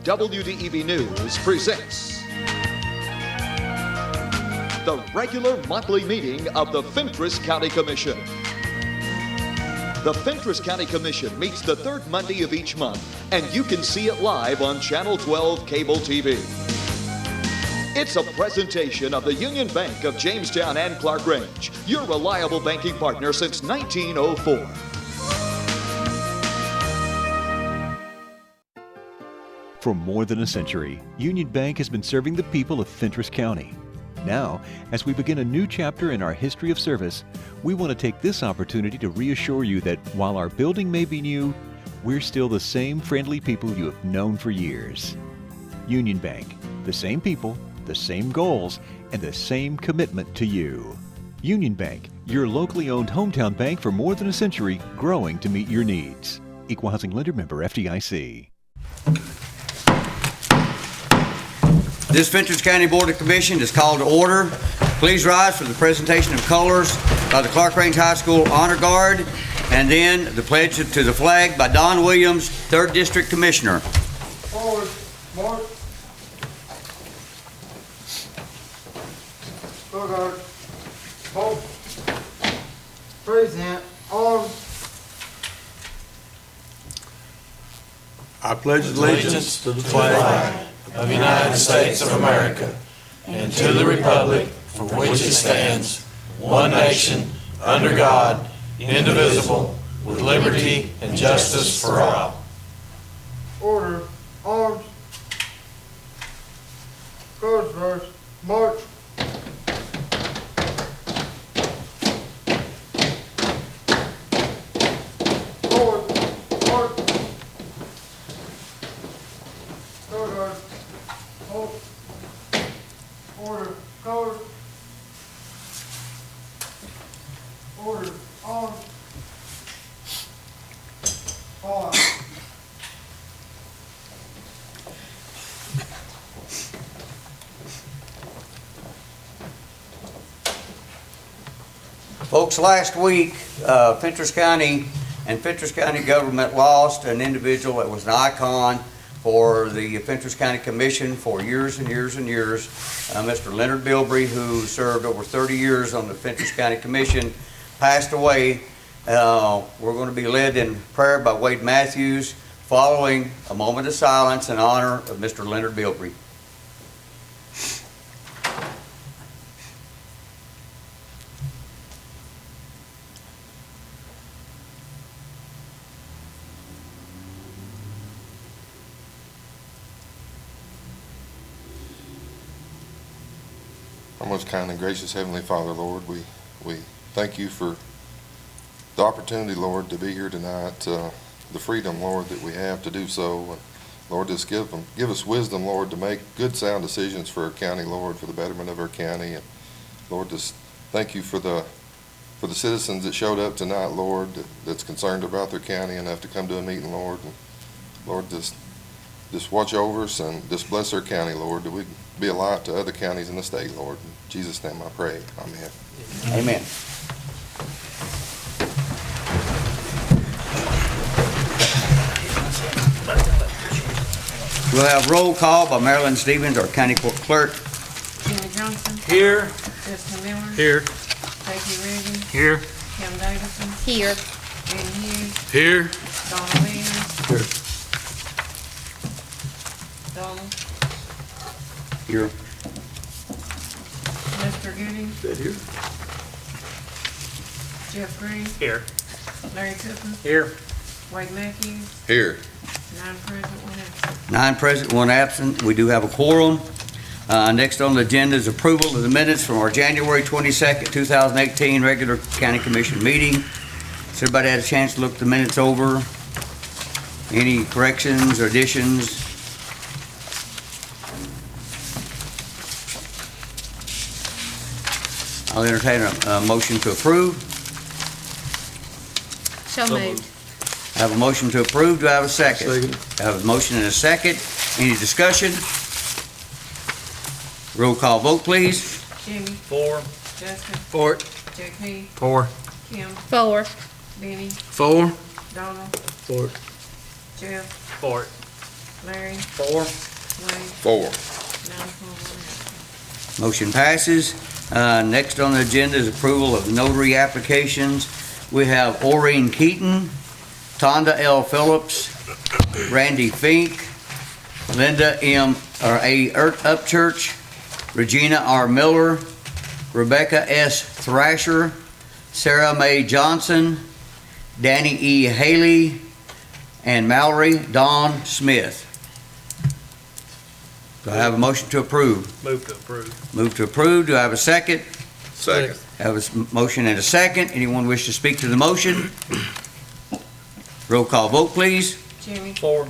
WDEB News presents the regular monthly meeting of the Fentress County Commission. The Fentress County Commission meets the third Monday of each month, and you can see it live on Channel 12 Cable TV. It's a presentation of the Union Bank of Jamestown and Clark Range, your reliable banking partner since 1904. For more than a century, Union Bank has been serving the people of Fentress County. Now, as we begin a new chapter in our history of service, we want to take this opportunity to reassure you that while our building may be new, we're still the same friendly people you have known for years. Union Bank, the same people, the same goals, and the same commitment to you. Union Bank, your locally owned hometown bank for more than a century, growing to meet your needs. Equal Housing Lender Member FDIC. This Fentress County Board of Commission is called to order. Please rise for the presentation of colors by the Clark Range High School Honor Guard, and then the pledge to the flag by Don Williams, 3rd District Commissioner. Forward, march. Guard, hold, present, arms. I pledge allegiance to the flag of the United States of America and to the republic for which it stands, one nation, under God, indivisible, with liberty and justice for all. Order, arms. Guards first, march. Forward, march. Guard, hold. Order, guard. Order, arms. On. Folks, last week, Fentress County and Fentress County government lost an individual that was an icon for the Fentress County Commission for years and years and years. Mr. Leonard Bilbrey, who served over 30 years on the Fentress County Commission, passed away. We're going to be led in prayer by Wade Matthews, following a moment of silence in honor of Mr. Leonard Bilbrey. Our most kind and gracious Heavenly Father, Lord, we thank you for the opportunity, Lord, to be here tonight, the freedom, Lord, that we have to do so. And Lord, just give us wisdom, Lord, to make good, sound decisions for our county, Lord, for the betterment of our county. And Lord, just thank you for the citizens that showed up tonight, Lord, that's concerned about their county enough to come to a meeting, Lord. And Lord, just watch over us and just bless our county, Lord, that we can be a light to other counties in the state, Lord. In Jesus' name I pray. Amen. Amen. We'll have roll call by Marilyn Stevens, our county court clerk. Jimmy Johnson. Here. Justin Miller. Here. Becky Reagan. Here. Kim Davidson. Here. Danny Hughes. Here. Donna Williams. Here. Donald. Here. Lester Gooding. Sit here. Jeff Green. Here. Larry Cooper. Here. Wade Matthews. Here. 9 present, 1 absent. 9 present, 1 absent. We do have a quorum. Next on the agenda is approval of the minutes from our January 22nd, 2018 regular county commission meeting. Has everybody had a chance to look the minutes over? Any corrections or additions? I'll entertain a motion to approve. So moved. I have a motion to approve. Do I have a second? Second. I have a motion and a second. Any discussion? Roll call vote, please. Jimmy. 4. Justin. 4. JP. 4. Kim. 4. Benny. 4. Donald. 4. Jeff. 4. Larry, Four. Wade, 4. 9 for, 1 absent. Motion passes. Next on the agenda is approval of notary applications. We have Oreen Keaton, Tonda L. Phillips, Randy Fink, Linda A. Upchurch, Regina R. Miller, Rebecca S. Thrasher, Sarah Mae Johnson, Danny E. Haley, and Mallory Dawn Smith. Do I have a motion to approve? Move to approve. Move to approve. Do I have a second? Second. Have a motion and a second. Anyone wish to speak to the motion? Roll call vote, please. Jimmy, Four.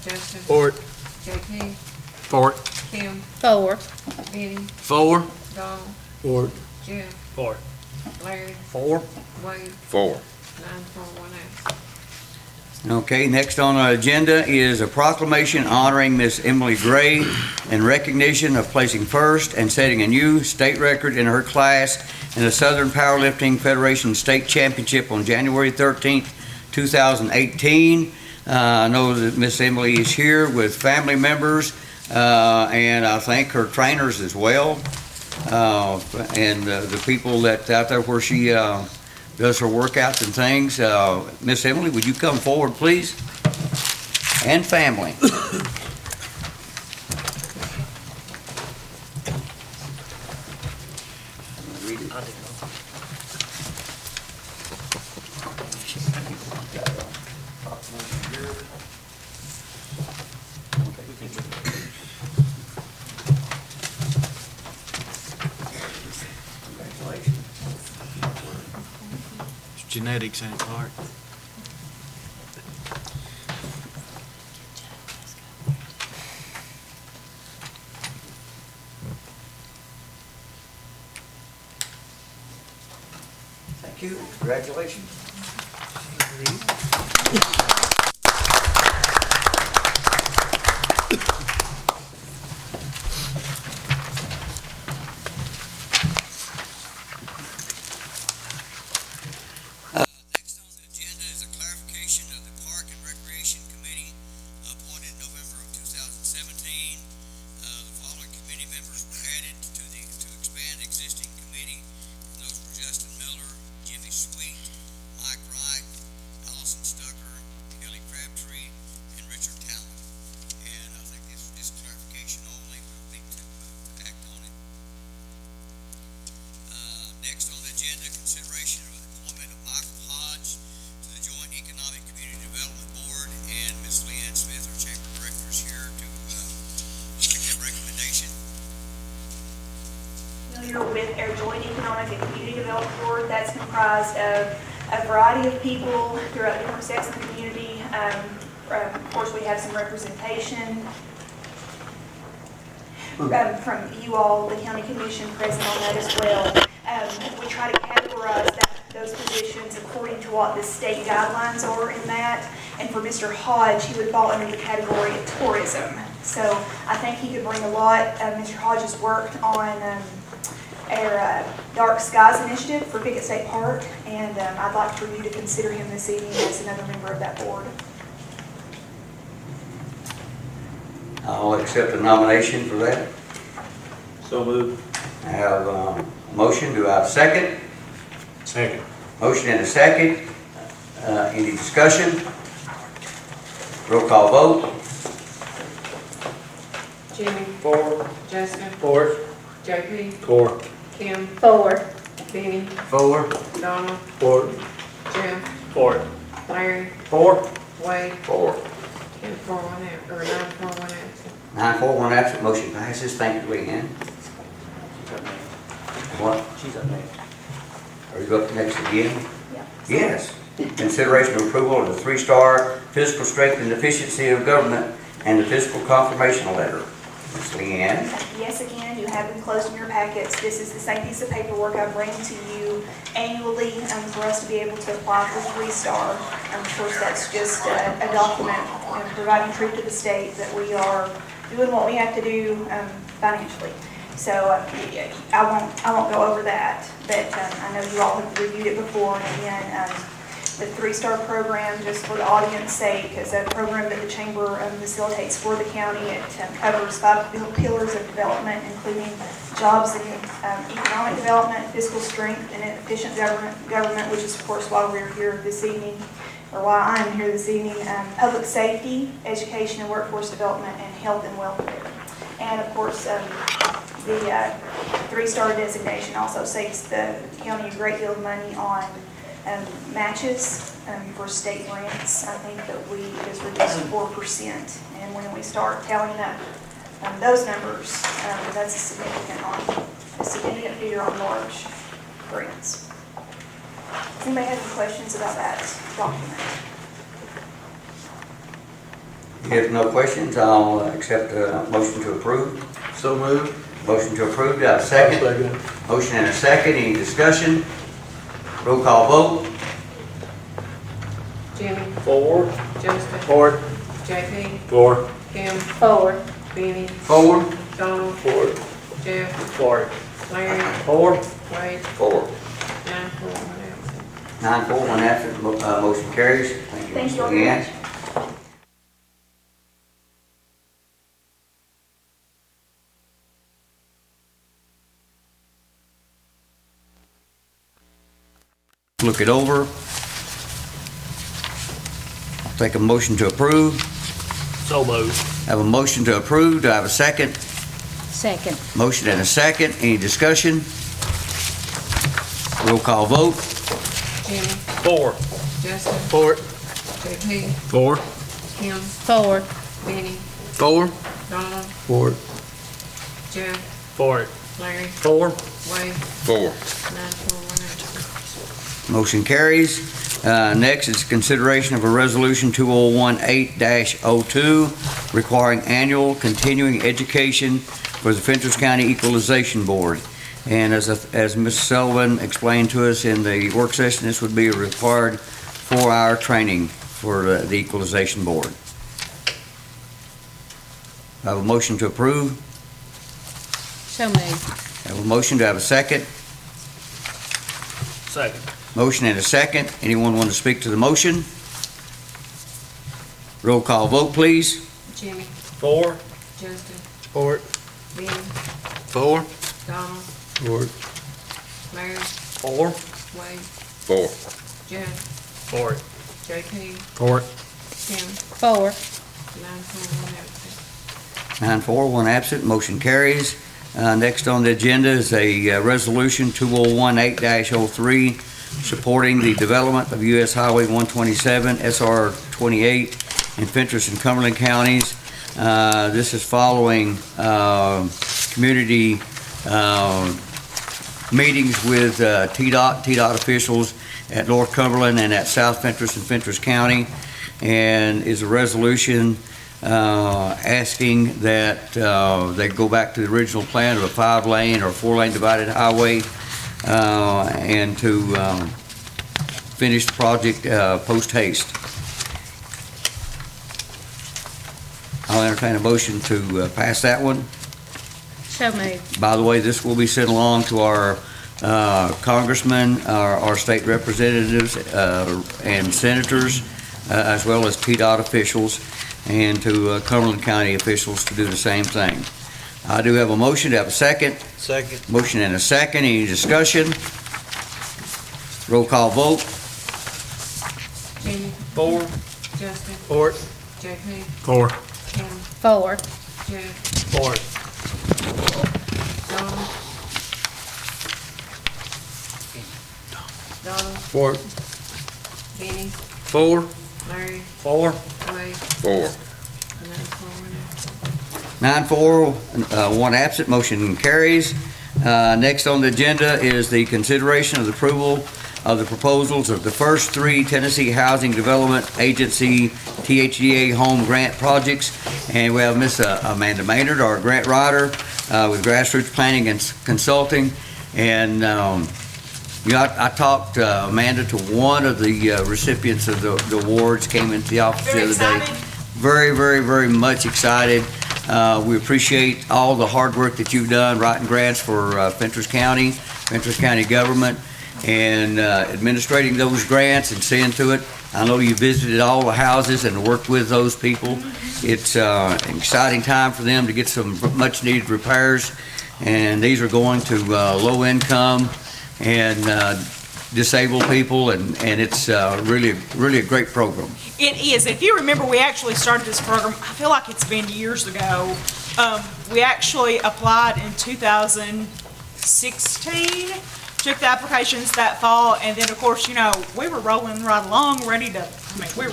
Justin, Four. JP, Four. Kim, Four. Benny, Four. Dawn, Four. Jeff, Four. Larry, Four. Wade, 4. 9 for, 1 absent. Okay, next on our agenda is a proclamation honoring Miss Emily Gray in recognition of placing first and setting a new state record in her class in the Southern Powerlifting Federation State Championship on January 13th, 2018. I know that Miss Emily is here with family members, and I thank her trainers as well, and the people that out there where she does her workouts and things. Miss Emily, would you come forward, please? And family. Genetics ain't part. Thank you. Congratulations. Next on the agenda is a clarification of the Park and Recreation Committee appointed in November of 2017. The following committee members were added to expand existing committee. And those were Justin Miller, Jimmy Sweet, Mike Wright, Allison Stucker, Kelly Crabtree, and Richard Talon. And I think this is clarification only. We'll need to act on it. Next on the agenda, consideration of the appointment of Michael Hodge to the Joint Economic Community Development Board, and Ms. Leanne Smith, our chamber director, is here to make that recommendation. Familiar with our Joint Economic and Community Development Board. That's comprised of a variety of people throughout different sects of the community. Of course, we have some representation from you all, the county commission present on that as well. We try to categorize those positions according to what the state guidelines are in that. And for Mr. Hodge, he would fall under the category of tourism. So I think he could bring a lot. Mr. Hodge has worked on our Dark Skies initiative for Pickett State Park, and I'd like for you to consider him this evening as another member of that board. I'll accept the nomination for that. So moved. I have a motion. Do I have a second? Second. Motion and a second. Any discussion? Roll call vote. Jimmy, Four. Justin, Four. JP, Four. Kim, Four. Benny, 4. Donna, Four. Jeff, Four. Larry, Four. Wade, 4. 10 for, 1 absent, or 9 for, 1 absent. 9-4, 1 absent, motion passes. Thank you, Leanne. What? She's up next. Are you up next again? Yeah. Yes. Consideration of approval of the 3-star physical strength and efficiency of government and the fiscal confirmation letter. Ms. Leanne? Yes, again, you have them closed in your packets. This is the same piece of paperwork I bring to you annually for us to be able to apply for 3-star. Of course, that's just a document providing truth to the state that we are doing what we have to do financially. So I won't go over that, but I know you all have reviewed it before, and again, the 3-star program, just for the audience sake, is a program that the Chamber facilitates for the county. It covers 5 pillars of development, including jobs and economic development, fiscal strength, and efficient government, which is, of course, why we're here this evening, or why I'm here this evening, public safety, education and workforce development, and health and welfare. And, of course, the 3-star designation also saves the county a great deal of money on matches for state grants. I think that it is reduced to 4%. And when we start tallying up those numbers, that's a significant figure on large grants. Does anybody have any questions about that document? If no questions, I'll accept a motion to approve. So moved. Motion to approve, do I have a second? Second. Motion and a second, any discussion? Roll call vote. Jimmy, 4. Justin, 4. JP, 4. Kim. 4. Benny, 4. Donald, 4. Jeff, 4. Larry, 4. Wade, 4. 9-4, 1 absent. 9-4, 1 absent, motion carries. Thank you, Thank Ms. you all very Leanne. much. Look it over. I'll take a motion to approve. So moved. Have a motion to approve. Do I have a second? Second. Motion and a second. Any discussion? Roll call vote. Jimmy, 4. Justin, 4. JP, 4. Kim, 4. Benny, 4. Donald, 4. Jeff, 4. Larry, 4. Wade, 4. 9-4, 1 absent. Motion carries. Next is consideration of a resolution 2018-02 requiring annual continuing education for the Fentress County Equalization Board. And as Ms. Sullivan explained to us in the work session, this would be a required 4-hour training for the Equalization Board. I have a motion to approve. So moved. I have a motion. Do I have a second? Second. Motion and a second. Anyone want to speak to the motion? Roll call vote, please. Jimmy, 4. Justin, 4. Benny, 4. Donald, 4. Larry, 4. Wade, 4. Jeff, 4. JP, 4. Kim, 4. 9-4, 1 absent. 9-4, 1 absent, motion carries. Next on the agenda is a resolution 2018-03 supporting the development of U.S. Highway 127, SR 28 in Fentress and Cumberland counties. This is following community meetings with TDOT officials at North Cumberland and at South Fentress and Fentress County, and is a resolution asking that they go back to the original plan of a 5-lane or 4-lane divided highway and to finish the project post haste. I'll entertain a motion to pass that one. So moved. By the way, this will be sent along to our congressmen, our state representatives, and senators, as well as PDOT officials, and to Cumberland County officials to do the same thing. I do have a motion. To have a second? Second. Motion and a second. Any discussion? Roll call vote. Jimmy, 4. Justin, 4. JP, 4. Kim, 4. Jeff, 4. Donald, 4. Benny, 4. Larry, 4. Wade, 4. 9-4, 1 absent. 9-4, 1 absent, motion carries. Next on the agenda is the consideration of the approval of the proposals of the first 3 Tennessee Housing Development Agency THDA home grant projects. And we have Miss Amanda Maynard, our grant writer with Grassroots Planning and Consulting. And I talked Amanda to one of the recipients of the awards, came into the office the other day. Very, very, very much excited. We appreciate all the hard work that you've done writing grants for Fentress County government. and administrating those grants and seeing to it. I know you visited all the houses and worked with those people. It's an exciting time for them to get some much-needed repairs, and these are going to low-income and disabled people, and it's really a great program. It is. If you remember, we actually started this program, I feel like it's been years ago. We actually applied in 2016, took the applications that fall, and then, of course, you know, we were rolling right along, we were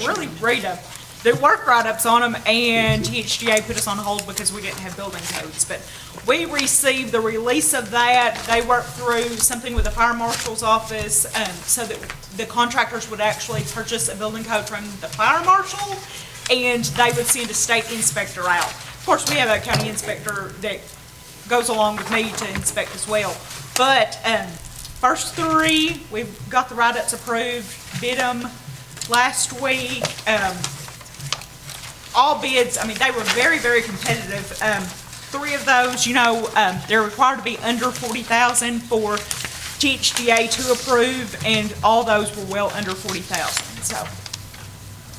really ready to do work write-ups on them, and THGA put us on hold because we didn't have building codes. But we received the release of that. They worked through something with the fire marshal's office, so that the contractors would actually purchase a building code from the fire marshal, and they would send a state inspector out. Of course, we have a county inspector that goes along with me to inspect as well. But first three, we've got the write-ups approved, bid them last week. All bids, I mean, they were very, very competitive. Three of those, you know, they're required to be under 40,000 for THGA to approve, and all those were well under 40,000. So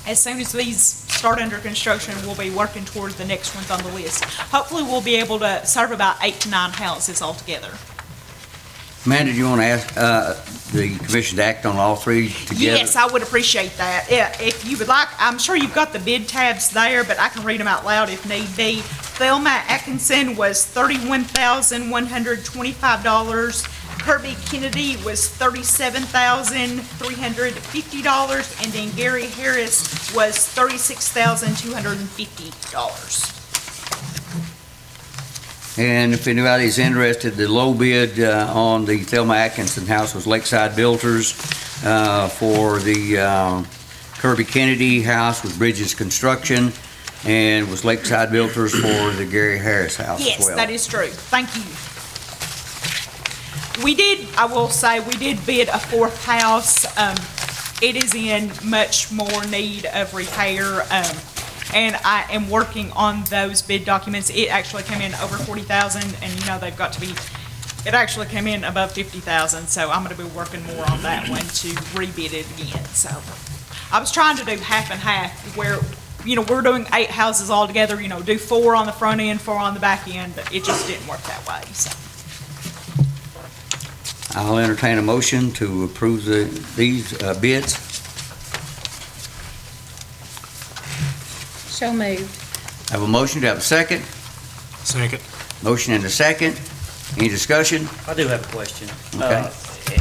as soon as these start under construction, we'll be working toward the next ones on the list. Hopefully, we'll be able to serve about 8 to 9 houses altogether. Amanda, do you want to ask the commission to act on all three together? Yes, I would appreciate that. Yeah, if you would like, I'm sure you've got the bid tabs there, but I can read them out loud if need be. Thelma Atkinson was $31,125. Kirby Kennedy was $37,350, and then Gary Harris was $36,250. And if anybody's interested, the low bid on the Thelma Atkinson house was Lakeside Builders. For the Kirby Kennedy house was Bridges Construction, and was Lakeside Builders for the Gary Harris house as well. Yes, that is true. Thank you. We did, I will say, we did bid a fourth house. It is in much more need of repair. And I am working on those bid documents. It actually came in over 40,000, and you know they've got to be, it actually came in above 50,000, so I'm gonna be working more on that one to rebid it again. So I was trying to do half and half, where, you know, we're doing 8 houses all together, you know, do 4 on the front end, 4 on the back end, but it just didn't work that way, so. I'll entertain a motion to approve these bids. So moved. Have a motion, to have a second? Second. Motion and a second. Any discussion? I do have a question. Okay.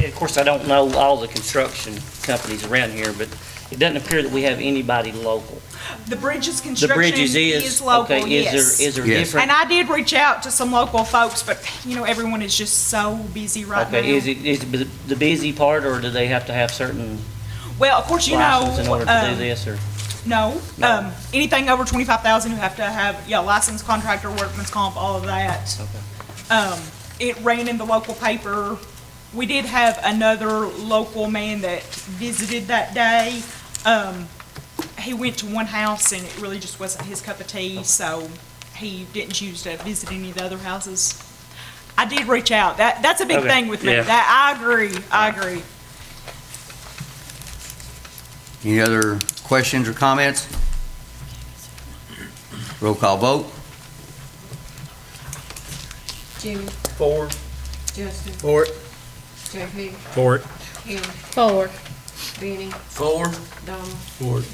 Of course, I don't know all the construction companies around here, but it doesn't appear that we have anybody local. The Bridges The Construction Bridges is local, okay, yes. Is there Yes. different? And I did reach out to some local folks, but, you know, everyone is just so busy right now. Okay, is it the busy part, or do they have to have certain Well, of course, you license in know, order to do this, or? no, anything over 25,000, you have to have, yeah, licensed contractor, workman's comp, all of that. Okay. It ran in the local paper. We did have another local man that visited that day. He went to one house and it really just wasn't his cup of tea, so he didn't choose to visit any of the other houses. I did reach out. That's a big Okay, thing with me. yeah. That, I agree. Any other questions or comments? Roll call vote. Jimmy, For. Justin, For it. JP, For it. Kim, 4. Benny, For. Donna, For it.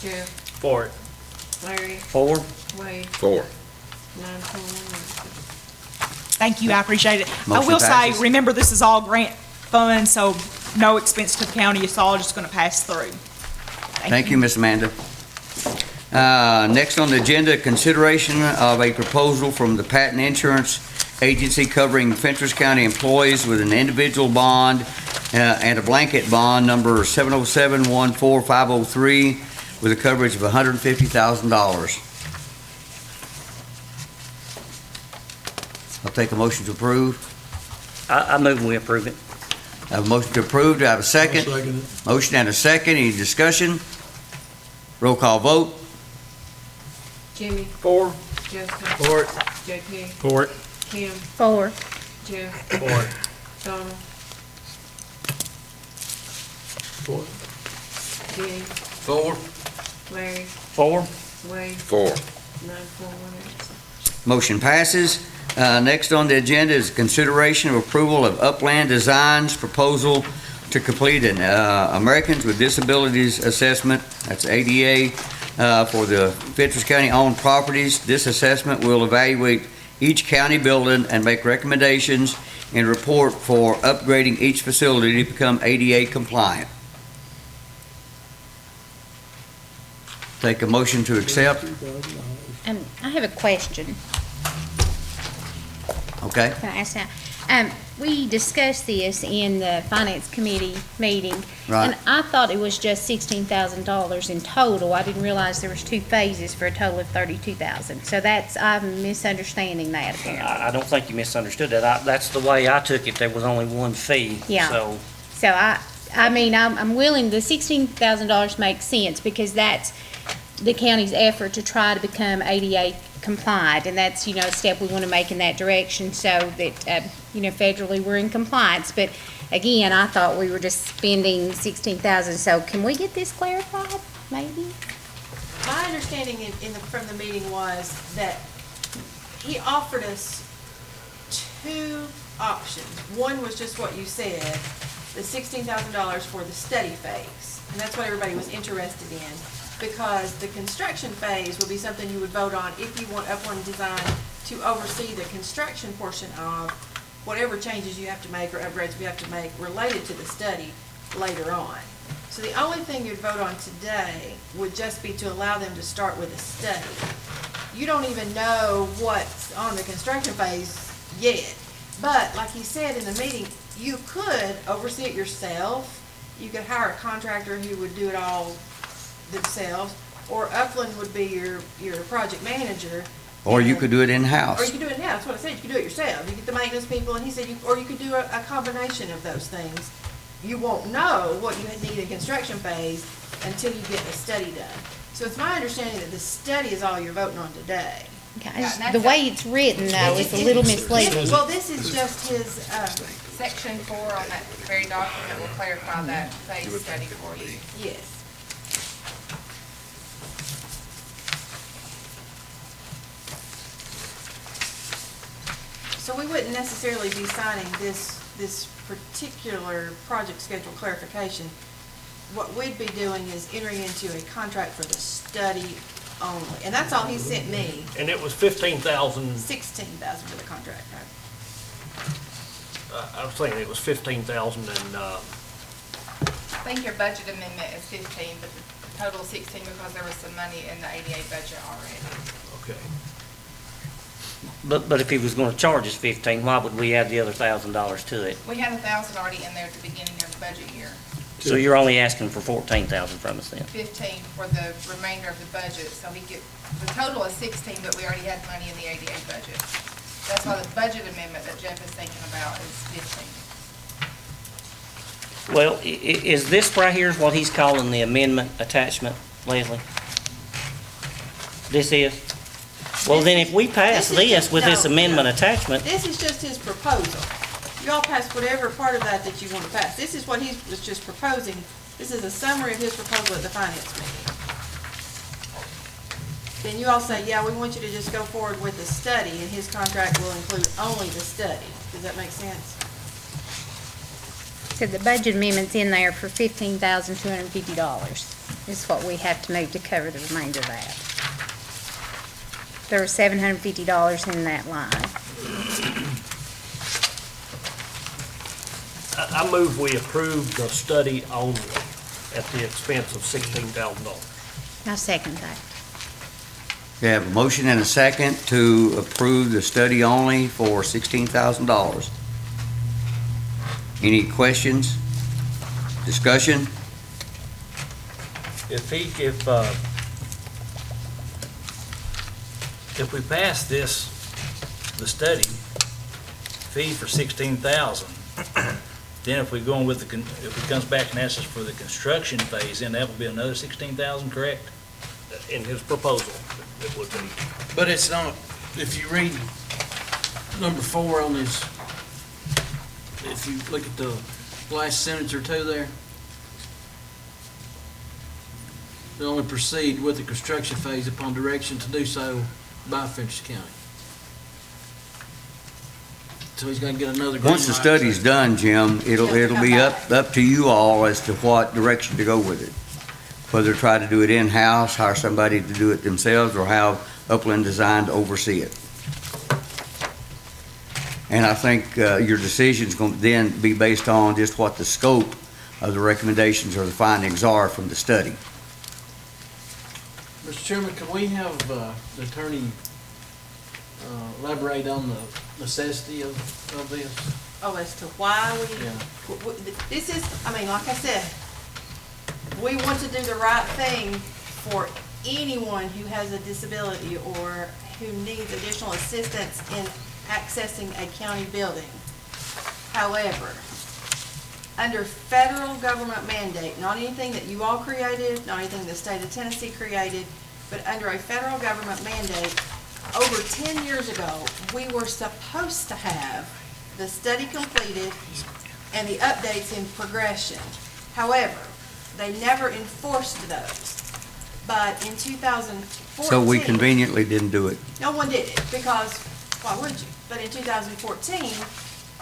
Jeff, For it. Larry, 4? Wade, For. 9-4. Thank you, I appreciate it. I Motion will say, passes. remember, this is all grant funds, so no expense to the county. It's all just gonna pass through. Thank you, Miss Amanda. Next on the agenda, consideration of a proposal from the Patent Insurance Agency covering Fentress County employees with an individual bond and a blanket bond number 707-14503 with a coverage of $150,000. I'll take a motion to approve. I move we approve it. I have a motion to approve. Do I have a second? Second. Motion and a second. Any discussion? Roll call vote. Jimmy, For. Justin, For it. JP, For it. Kim, 4. Jeff, For it. Donna, Jimmy, 4. Larry, 4. Wade, 4. 9-4, 1 absent. Motion passes. Next on the agenda is consideration of approval of Upland Designs proposal to complete an Americans with Disabilities Assessment, that's ADA, for the Fentress County owned properties. This assessment will evaluate each county building and make recommendations and report for upgrading each facility to become ADA compliant. Take a motion to accept. I have a question. Okay. Can I ask now? We discussed this in the Finance Committee meeting. Right. And I thought it was just $16,000 in total. I didn't realize there was 2 phases for a total of $32,000. So I'm misunderstanding that apparently. I don't think you misunderstood that. That's the way I took it. There was only one fee. Yeah. So I mean, I'm willing, the $16,000 makes sense because that's the county's effort to try to become ADA compliant, and that's, a step we want to make in that direction so that, federally we're in compliance. But again, I thought we were just spending $16,000, so can we get this clarified, maybe? My understanding from the meeting was that he offered us 2 options. One was just what you said, the $16,000 for the study phase, and that's what everybody was interested in, because the construction phase would be something you would vote on if you want Upland Design to oversee the construction portion of whatever changes you have to make or upgrades we have to make related to the study later on. So the only thing you'd vote on today would just be to allow them to start with a study. You don't even know what's on the construction phase yet. But like he said in the meeting, you could oversee it yourself. You could hire a contractor who would do it all themselves, or Upland would be your project manager. Or you could do it in-house. Or you could do it in-house, that's what I said, you could do it yourself. You get the maintenance people, and he said, or you could do a combination of those things. You won't know what you need in construction phase until you get the study done. So it's my understanding that the study is all you're voting on today. Okay. The way it's written, though, is a little misleading. Well, this is just his, Section 4 on that very document will clarify that phase study for you. yes. So we wouldn't necessarily be signing this particular project schedule clarification. What we'd be doing is entering into a contract for the study only, and that's all he sent me. And it was 15,000, 16,000 for the contract, right? I was thinking it was 15,000 and, I think your budget amendment is 15, but the total is 16 because there was some money in the ADA budget already. okay. But if he was going to charge us 15, why would we add the other $1,000 to it? We had 1,000 already in there at the beginning of the budget year. So you're only asking for 14,000 from us then? 15 for the remainder of the budget, so the total is 16, but we already had money in the ADA budget. That's why the budget amendment that Jeff is thinking about is 15. Well, is this right here what he's calling the amendment attachment, Leslie? This is? Well, then if we pass this with this amendment attachment, This is just his proposal. You all pass whatever part of that you want to pass. This is what he was just proposing. This is a summary of his proposal at the finance meeting. Then you all say, yeah, we want you to just go forward with the study, and his contract will include only the study. Does that make sense? So the budget amendment's in there for $15,250. Is what we have to move to cover the remainder of that. There was $750 in that line. I move we approve the study only at the expense of $16,000. I second that. We have a motion and a second to approve the study only for $16,000. Any questions? Discussion? If we pass this, the study fee for 16,000, then if we go on with if it comes back and asks us for the construction phase, then that will be another 16,000, correct? In his proposal, it would be. But it's not, if you read number 4 on this, if you look at the last sentence or two there, to only proceed with the construction phase upon direction to do so by Fentress County. So he's gonna get another green Once the light. study's done, Jim, it'll be up to you all as to what direction to go with it. Whether try to do it in-house, hire somebody to do it themselves, or have Upland Design to oversee it. And I think your decision's going to then be based on just what the scope of the recommendations or the findings are from the study. Mr. Chairman, can we have the attorney elaborate on the necessity of this? Oh, as to why Yeah. this is, I mean, like I said, we want to do the right thing for anyone who has a disability or who needs additional assistance in accessing a county building. However, under federal government mandate, not anything that you all created, not anything the state of Tennessee created, but under a federal government mandate, over 10 years ago, we were supposed to have the study completed and the updates in progression. However, they never enforced those. But in 2014... So we conveniently didn't do it. No one did it, because why would you? But in 2014,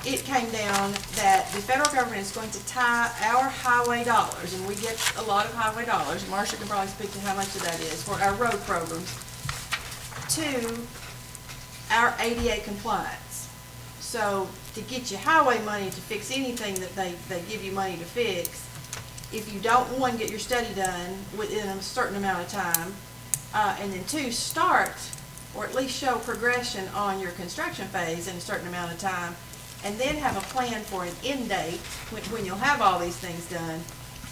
it came down that the federal government is going to tie our highway dollars, and we get a lot of highway dollars, Marcia can probably speak to how much of that is, for our road programs, to our ADA compliance. So to get you highway money to fix anything that they give you money to fix, if you don't, one, get your study done within a certain amount of time, and then two, start or at least show progression on your construction phase in a certain amount of time, and then have a plan for an end date when you'll have all these things done,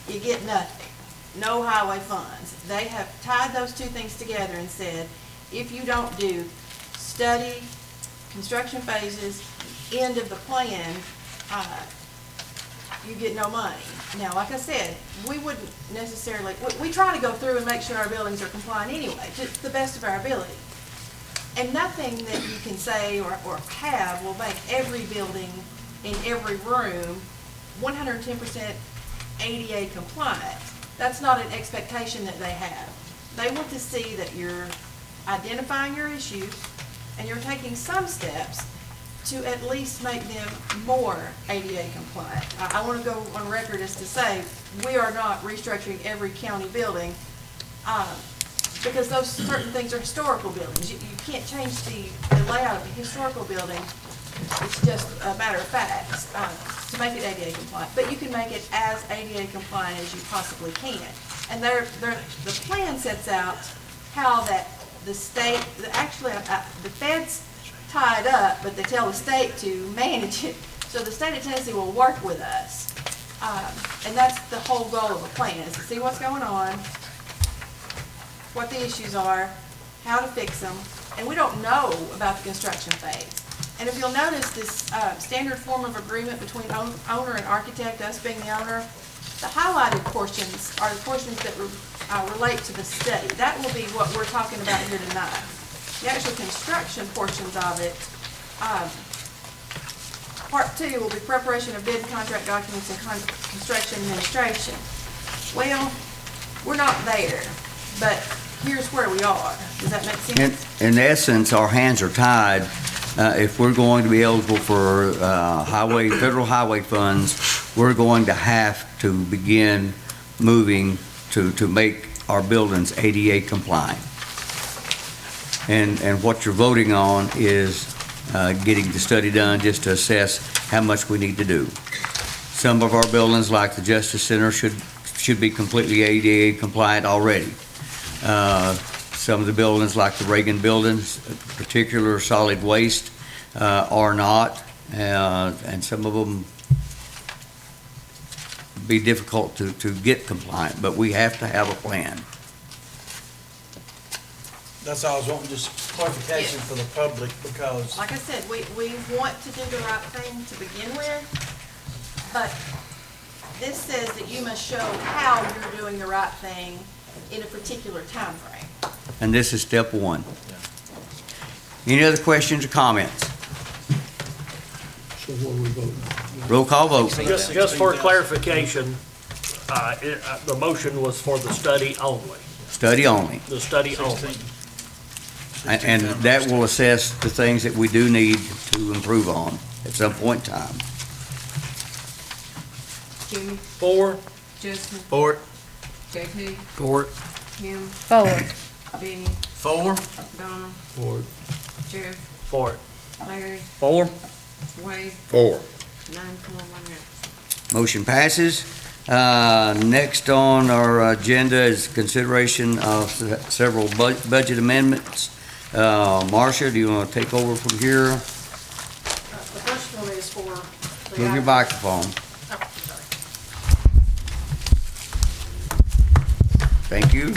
you get nothing. No highway funds. They have tied those two things together and said, if you don't do study, construction phases, end of the plan, you get no money. Now, like I said, we wouldn't necessarily, we try to go through and make sure our buildings are compliant anyway, to the best of our ability. And nothing that you can say or have will make every building in every room 110% ADA compliant. That's not an expectation that they have. They want to see that you're identifying your issues and you're taking some steps to at least make them more ADA compliant. I want to go on record as to say we are not restructuring every county building because those certain things are historical buildings. You can't change the layout of a historical building. It's just a matter of fact to make it ADA compliant. But you can make it as ADA compliant as you possibly can. And the plan sets out how that the state, actually the feds tie it up, but they tell the state to manage it. So the state of Tennessee will work with us. And that's the whole goal of the plan, is to see what's going on, what the issues are, how to fix them, and we don't know about the construction phase. And if you'll notice this standard form of agreement between owner and architect, us being the owner, the highlighted portions are the portions that relate to the study. That will be what we're talking about here tonight. The actual construction portions of it, part 2 will be preparation of bid contract documents and construction administration. Well, we're not there, but here's where we are. Does that make sense? In essence, our hands are tied. If we're going to be eligible for federal highway funds, we're going to have to begin moving to make our buildings ADA compliant. And what you're voting on is getting the study done just to assess how much we need to do. Some of our buildings, like the Justice Center, should be completely ADA compliant already. Some of the buildings, like the Reagan buildings, particular solid waste, are not, and some of them be difficult to get compliant, but we have to have a plan. That's all I was wanting, just clarification for the public, because Like I said, we want to do the right thing to begin with, but this says that you must show how you're doing the right thing in a particular time frame. And this is step 1. Any other questions or comments? so what are we voting? Roll call vote. Just for clarification, the motion was for the study only. Study only. The study only. And that will assess the things that we do need to improve on at some point in time. Jimmy, For. Justin, For. JP, For. Kim, 4. Benny, For. Donna, For. Jeff, For it. Larry, 4. Wade, 4. 9-4, 1 absent. Motion passes. Next on our agenda is consideration of several budget amendments. Marcia, do you want to take over from here? The first one is for. the Move your microphone. Oh, sorry. Thank you.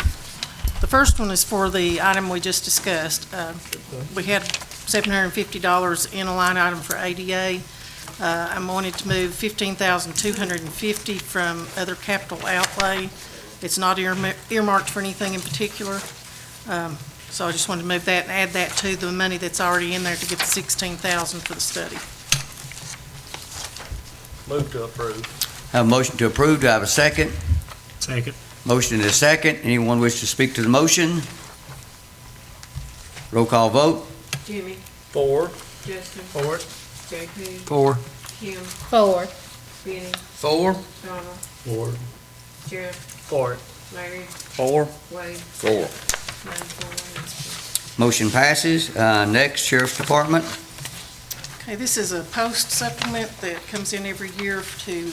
The first one is for the item we just discussed. We had $750 in a line item for ADA. I wanted to move $15,250 from other capital outlay. It's not earmarked for anything in particular. So I just wanted to move that and add that to the money that's already in there to get the $16,000 for the study. Move to approve. Have a motion to approve. Do I have a second? Second. Motion and a second. Anyone wish to speak to the motion? Roll call vote. Jimmy, 4. Justin, For. JP, For. Kim, 4. Benny, 4. Donna, For. Jeff, For it. Larry, 4. Wade, 4. 9-4, 1 absent. Motion passes. Next, Sheriff's Department. Okay, this is a post supplement that comes in every year to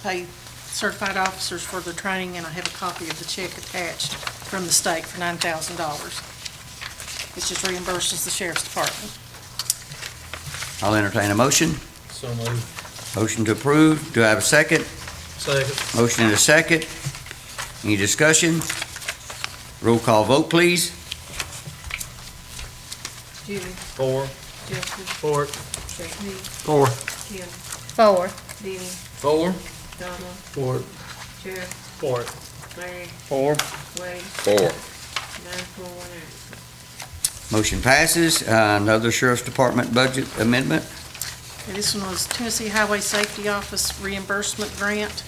pay certified officers for their training, and I have a copy of the check attached from the state for $9,000. It just reimburses the Sheriff's Department. I'll entertain a motion. So moved. Motion to approve. Do I have a second? Second. Motion and a second. Any discussion? Roll call vote, please. Jimmy, 4. Justin, For. JP, For. Kim, 4. Benny, 4. Donna, For. Jeff, For it. Larry, 4. Wade, 4. 9-4, 1 absent. Motion passes. Another Sheriff's Department budget amendment. And this one was Tennessee Highway Safety Office reimbursement grant,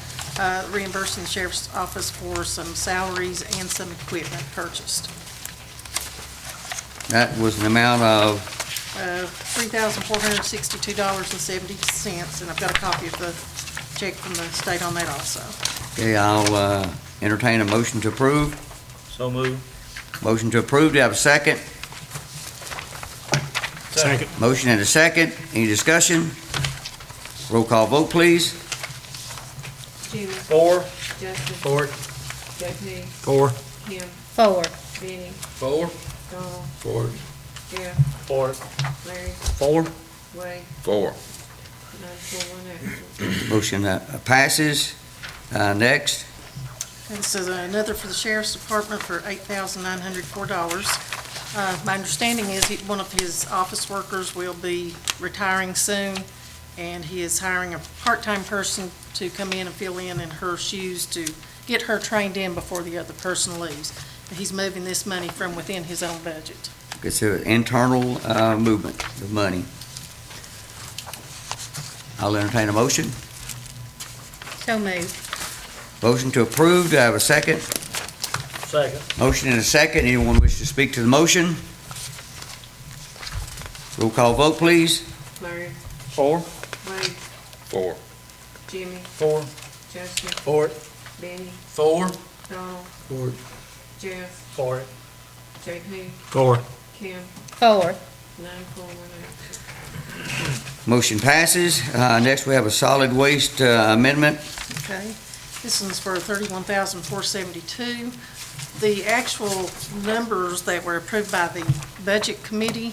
reimbursing the Sheriff's Office for some salaries and some equipment purchased. That was an amount of, $3,462.70, and I've got a copy of the check from the state on that also. okay, I'll entertain a motion to approve. So move. Motion to approve. Do I have a second? Second. Motion and a second. Any discussion? Roll call vote, please. Jimmy, 4. Justin, For. JP, For. Kim, 4. Benny, 4. Donna, For. Jeff, 4 it. Larry, 4. Wade, 4. 9-4, 1 absent. Motion passes. Next. And this is another for the Sheriff's Department for $8,904. My understanding is one of his office workers will be retiring soon, and he is hiring a part-time person to come in and fill in her shoes to get her trained in before the other person leaves. And he's moving this money from within his own budget. It's an internal movement of money. I'll entertain a motion. So moved. Motion to approve. Do I have a second? Second. Motion and a second. Anyone wish to speak to the motion? Roll call vote, please. Larry, 4. Wade, 4. Jimmy, 4. Justin, For. Benny, 4. Donald, For. Jeff, 4 it. JP, 4. Kim, 4. 9-4, 1 absent. Motion passes. Next, we have a solid waste amendment. Okay, this one's for $31,472. The actual numbers that were approved by the Budget Committee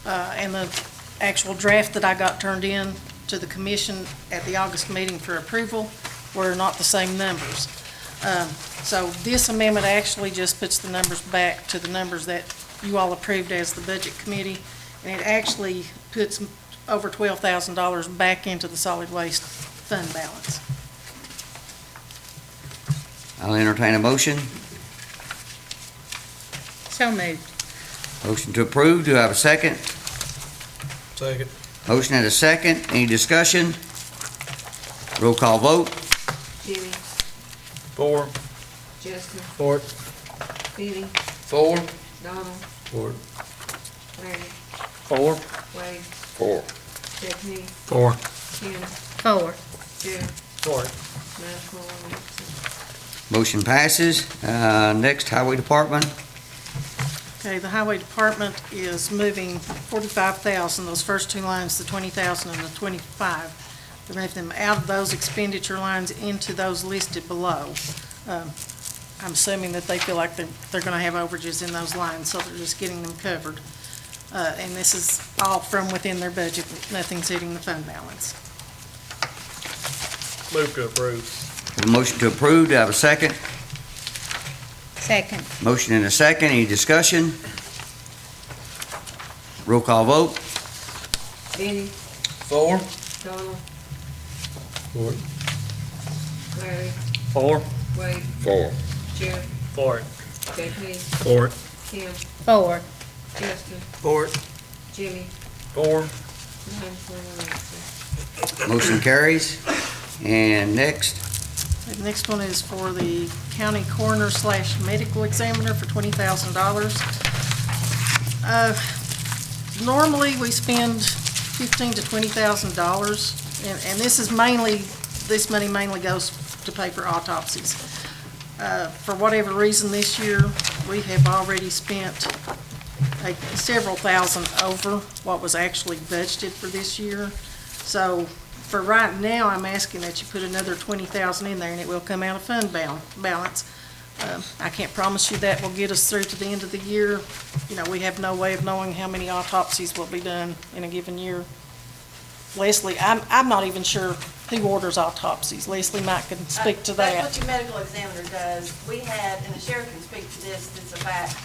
and the actual draft that I got turned in to the commission at the August meeting for approval were not the same numbers. So this amendment actually just puts the numbers back to the numbers that you all approved as the Budget Committee, and it actually puts over $12,000 back into the solid waste fund balance. I'll entertain a motion. So moved. Motion to approve. Do I have a second? Second. Motion and a second. Any discussion? Roll call vote. Jimmy, 4. Justin, For. Benny, 4. Donald, 4. Larry, 4. Wade, 4. Jeff Kenny, 4. Kim, 4. Jeff, 4. 9 for, 1 absent. Motion passes. Next, Highway Department. Okay, the highway department is moving 45,000, those first two lines, the 20,000 and the 25. They're moving them out of those expenditure lines into those listed below. I'm assuming that they feel like they're gonna have overages in those lines, so they're just getting them covered. And this is all from within their budget, nothing's hitting the fund balance. Move to approve. Have a motion to approve. Do I have a second? Second. Motion and a second. Any discussion? Roll call vote. Benny, 4. Donald, 4. Larry, 4. Wade, 4. Jeff, 4. Jeff Kenny, 4. Kim, 4. Justin, 4. Jimmy, 4. 9 for, 1 absent. Motion carries. And next, The next one is for the county coroner / medical examiner for $20,000. Normally, we spend $15,000 to $20,000, and this money mainly goes to pay for autopsies. For whatever reason this year, we have already spent several thousand over what was actually budgeted for this year. So for right now, I'm asking that you put another $20,000 in there, and it will come out of fund balance. I can't promise you that will get us through to the end of the year. You know, we have no way of knowing how many autopsies will be done in a given year. Leslie, I'm not even sure who orders autopsies. Leslie might can speak to that. That's what your medical examiner does. We had, and the sheriff can speak to this, it's a fact,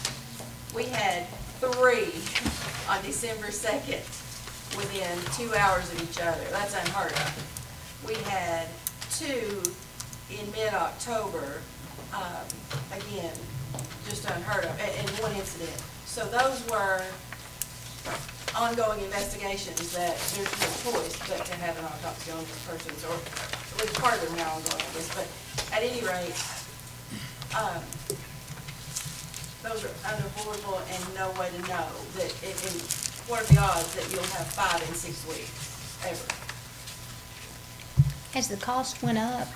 we had 3 on December 2nd within 2 hours of each other. That's unheard of. We had 2 in mid-October, again, just unheard of, and 1 incident. So those were ongoing investigations that there's no choice but to have an autopsy on those persons, or at least part of them now ongoing, I guess. But at any rate, those are unavoidable and no way to know that, and what are the odds that you'll have 5 in 6 weeks, ever? Has the cost went up?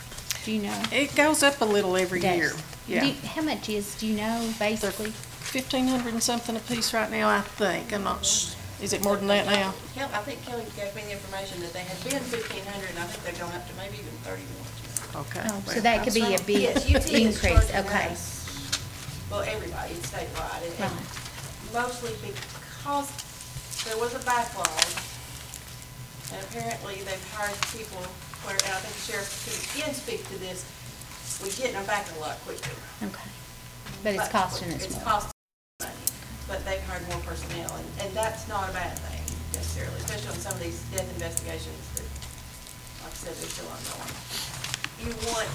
Do you know? It goes up a little every year. Yeah. How much do you know, basically? $1,500 and something a piece right now, I think. I'm not is it more than that now? I think Kelly gave me the information that they had been 1,500, and I think they've gone up to maybe even 31. Okay. Oh, so that could be a big Yes, UT is increase, charging okay. us, well, everybody, it's statewide, and Right. mostly because there was a backlog, and apparently they've hired people where, and I think the sheriff could again speak to this, we're getting them back a lot quicker. Okay. But it's costing us It's more. costing money, but they've hired more personnel, and that's not a bad thing necessarily, especially on some of these death investigations that, like I said, they're still ongoing. You want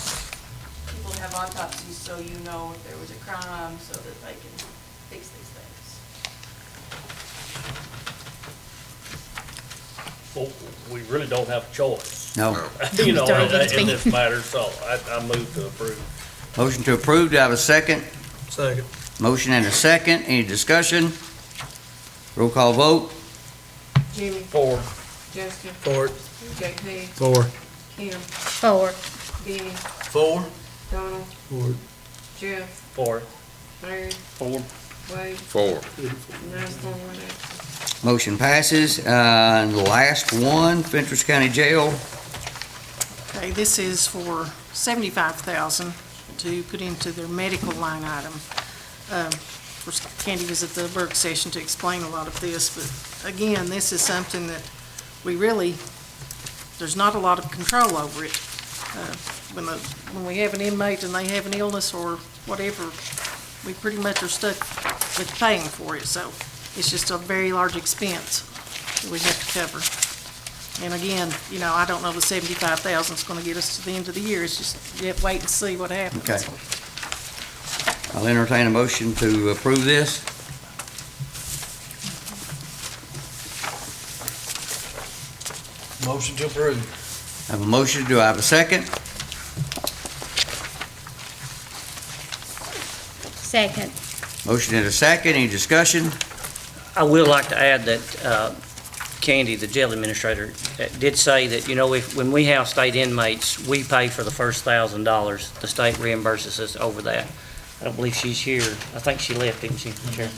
people to have autopsies so you know if there was a crime, so that they can fix these things. Well, we really don't have a choice. No. You know, Don't even in this speak. matter, so I move to approve. Motion to approve. Do I have a second? Second. Motion and a second. Any discussion? Roll call vote. Jimmy, 4. Justin, 4. JP, 4. Kim, 4. Benny, 4. Donald, 4. Jeff, 4. Larry, 4. Wade, 4. 9 for, 1 absent. Motion passes. And the last one, Fentress County Jail. Okay, this is for $75,000 to put into their medical line item. Of course, Candy was at the work session to explain a lot of this, but again, this is something that we really, there's not a lot of control over it. When we have an inmate and they have an illness or whatever, we pretty much are stuck with paying for it, so it's just a very large expense that we have to cover. And again, you know, I don't know the 75,000 is gonna get us to the end of the year, it's just, you have to wait and see what happens. Okay. I'll entertain a motion to approve this. Motion to approve. I have a motion. Do I have a second? Second. Motion and a second, any discussion? I will like to add that Candy, the jail administrator, did say that, when we have state inmates, we pay for the first $1,000. The state reimburses us over that. I don't believe she's here. I think she left, didn't she, Chair?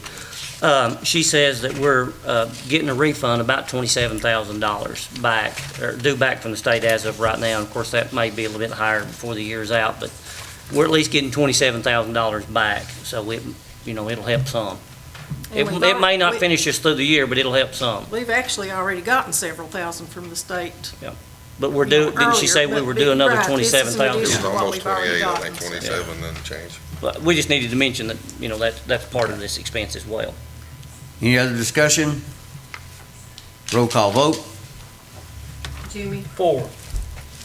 She says that we're getting a refund about $27,000 back, or due back from the state as of right now. Of course, that may be a little bit higher before the year's out, but we're at least getting $27,000 back, so it'll help some. It may not finish us through the year, but it'll help some. We've actually already gotten several thousand from the state. Yeah. But we're due, didn't she say we were due another Right, this is in 27,000? addition It's to what almost we've already 28, I gotten, think, so. 27 and change. But we just needed to mention that, that's part of this expense as well. Any other discussion? Roll call vote. Jimmy, 4.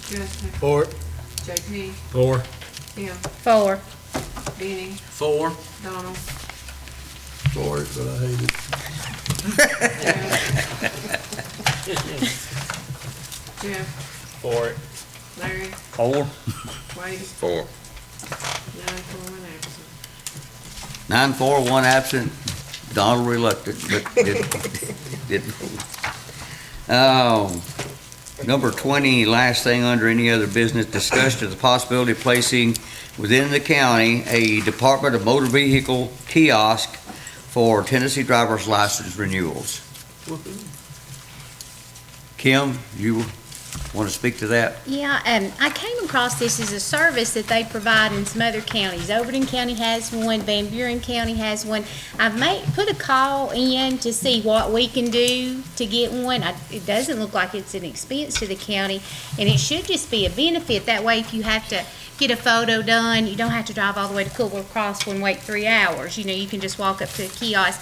Justin, 4. JP, 4. Kim, 4. Benny, 4. Donald, 4, but I hate it. Jeff, 4. Larry, 4. Wade, 4. 9-4, 1 absent. 9-4, 1 absent. Donald reluctant, but did vote. Number 20, last thing under any other business, discussion of the possibility of placing within the county a Department of Motor Vehicle kiosk for Tennessee driver's license renewals. Kim, you want to speak to that? Yeah, I came across this as a service that they provide in some other counties. Overton County has one, Van Buren County has one. I've put a call in to see what we can do to get one. It doesn't look like it's an expense to the county, and it should just be a benefit. That way, if you have to get a photo done, you don't have to drive all the way to Coolwell Crossville and wait 3 hours. You can just walk up to a kiosk.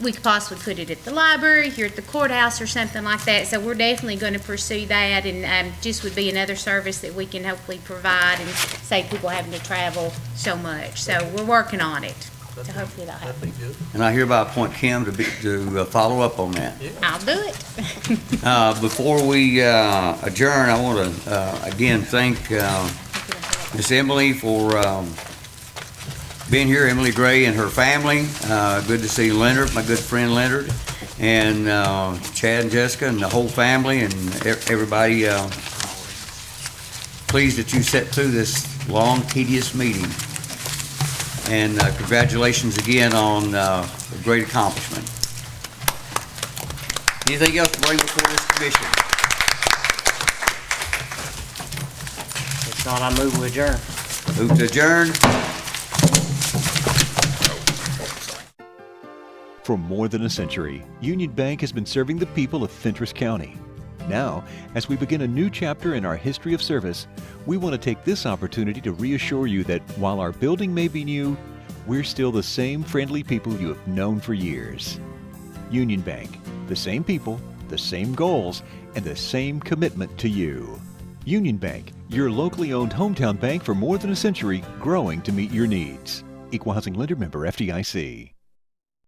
We could possibly put it at the library, here at the courthouse or something like that. So we're definitely going to pursue that, and just would be another service that we can hopefully provide and save people having to travel so much. So we're working on it. So hopefully that'll happen. And I hereby appoint Kim to follow up on that. I'll do it. Before we adjourn, I want to again thank Miss Emily for being here, Emily Gray and her family. Good to see Leonard, my good friend Leonard, and Chad and Jessica and the whole family and everybody. Pleased that you sat through this long, tedious meeting. And congratulations again on a great accomplishment. Anything else to bring before this commission? If not, I move we adjourn. Move to adjourn. For more than a century, Union Bank has been serving the people of Fentress County. Now, as we begin a new chapter in our history of service, we want to take this opportunity to reassure you that while our building may be new, we're still the same friendly people you have known for years. Union Bank, the same people, the same goals, and the same commitment to you. Union Bank, your locally owned hometown bank for more than a century, growing to meet your needs. Equal Housing Lender, member FDIC.